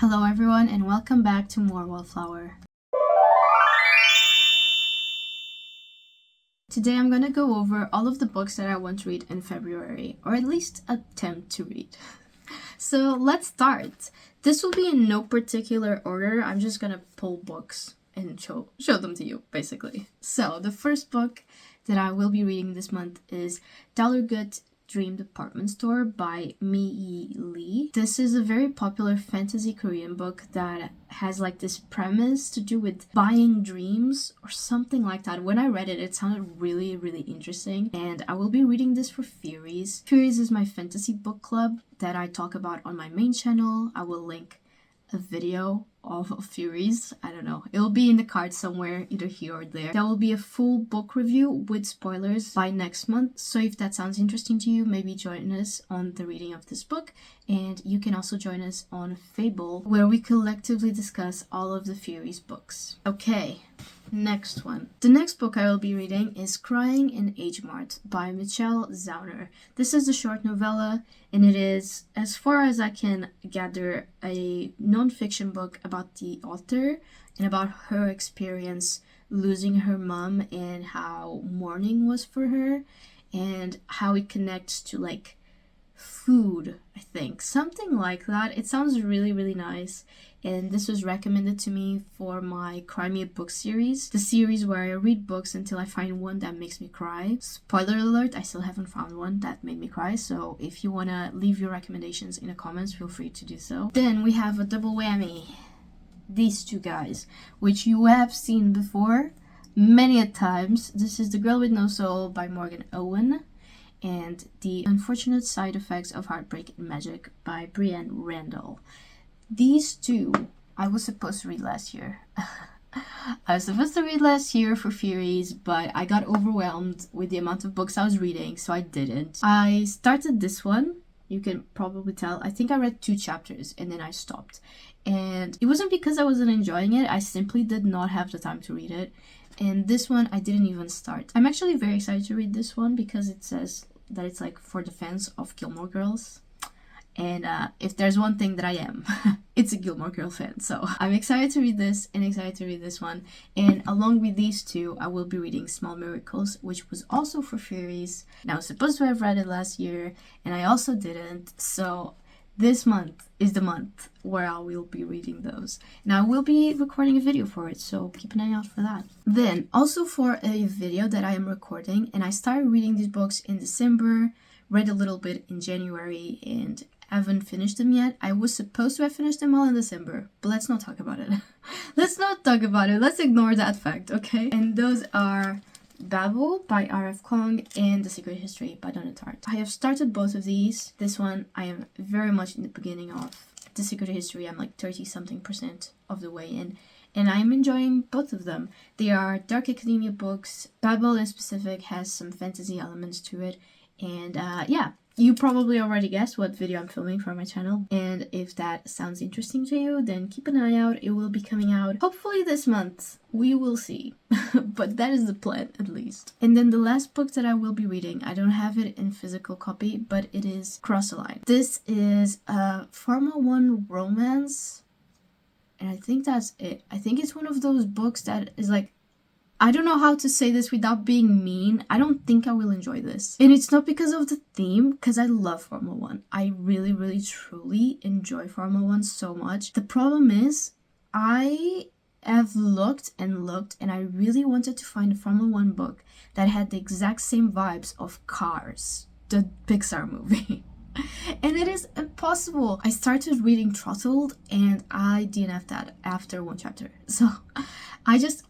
Hello everyone and welcome back to More Wallflower. Today I'm gonna go over all of the books that I want to read in February, or at least attempt to read. So let's start. This will be in no particular order. I'm just gonna pull books and show them to you, basically. So the first book that I will be reading this month is Dollar Good Dream Department Store by Mi Lee. This is a very popular fantasy Korean book that has like this premise to do with buying dreams or something like that. When I read it, it sounded really interesting, and I will be reading this for Furies. Furies is my fantasy book club that I talk about on my main channel. I will link a video of Furies. I don't know. It'll be in the card somewhere, either here or there. There will be a full book review with spoilers by next month. So if that sounds interesting to you, maybe join us on the reading of this book. And you can also join us on Fable, where we collectively discuss all of the Furies books. Okay, next one. The next book I will be reading is Crying in H Mart by Michelle Zauner. This is a short novella, and it is, as far as I can gather, a non-fiction book about the author and about her experience losing her mom and how mourning was for her and how it connects to like food, I think. Something like that. It sounds really nice. And this was recommended to me for my Cry Me a Book series, the series where I read books until I find one that makes me cry. Spoiler alert, I still haven't found one that made me cry, so if you want to leave your recommendations in the comments, feel free to do so. Then we have a double whammy. These two guys, which you have seen before many a times. This is The Girl with No Soul by Morgan Owen and The Unfortunate Side Effects of Heartbreak and Magic by Brienne Randall. These two I was supposed to read last year. I was supposed to read last year for Furies, but I got overwhelmed with the amount of books I was reading, so I didn't. I started this one. You can probably tell. I think I read 2 chapters and then I stopped. And it wasn't because I wasn't enjoying it. I simply did not have the time to read it. And this one, I didn't even start. I'm actually very excited to read this one because it says that it's like for the fans of Gilmore Girls. And if there's one thing that I am, it's a Gilmore Girl fan. So I'm excited to read this and excited to read this one. And along with these two, I will be reading Small Miracles, which was also for Furies. And I was supposed to have read it last year, and I also didn't. So this month is the month where I will be reading those. And I will be recording a video for it, so keep an eye out for that. Then, also for a video that I am recording, and I started reading these books in December, read a little bit in January, and haven't finished them yet. I was supposed to have finished them all in December, but let's not talk about it. Let's not talk about it. Let's ignore that fact, okay? And those are Babel by R.F. Kuang and The Secret History by Donna Tartt. I have started both of these. This one I am very much in the beginning of. The Secret History I'm like 30-something% of the way in, and I am enjoying both of them. They are dark academia books. Babel in specific has some fantasy elements to it, and yeah. You probably already guessed what video I'm filming for my channel, and if that sounds interesting to you, then keep an eye out. It will be coming out hopefully this month. We will see, but that is the plan at least. And then the last book that I will be reading, I don't have it in physical copy, but it is Cross the Line. This is a Formula 1 romance, and I think that's it. I think it's one of those books that is like, I don't know how to say this without being mean. I don't think I will enjoy this. And it's not because of the theme, because I love Formula 1. I really truly enjoy Formula 1 so much. The problem is, I have looked and I really wanted to find a Formula 1 book that had the exact same vibes of Cars, the Pixar movie. And it is impossible. I started reading Throttled and I didn't have that after 1 chapter. So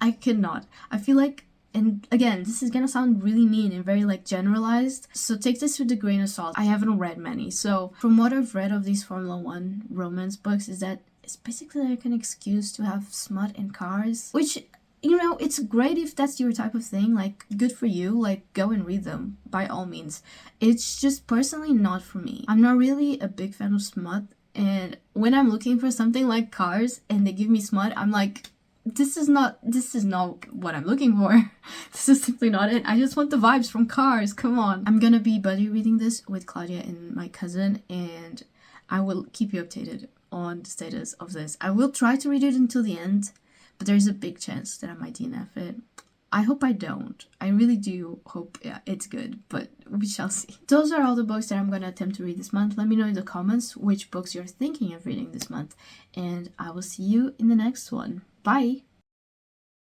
I cannot. I feel like, and again, this is gonna sound really mean and very like generalized, so take this with a grain of salt. I haven't read many. So from what I've read of these Formula 1 romance books is that it's basically like an excuse to have smut and cars, which, you know, it's great if that's your type of thing, like, good for you, like, go and read them, by all means. It's just personally not for me. I'm not really a big fan of smut, and when I'm looking for something like Cars and they give me smut, I'm like, this is not what I'm looking for. This is simply not it. I just want the vibes from Cars, come on. I'm gonna be buddy reading this with Claudia and my cousin, and I will keep you updated on the status of this. I will try to read it until the end, but there's a big chance that I might DNF it. I hope I don't. I really do hope it's good, but we shall see. Those are all the books that I'm going to attempt to read this month. Let me know in the comments which books you're thinking of reading this month, and I will see you in the next one. Bye!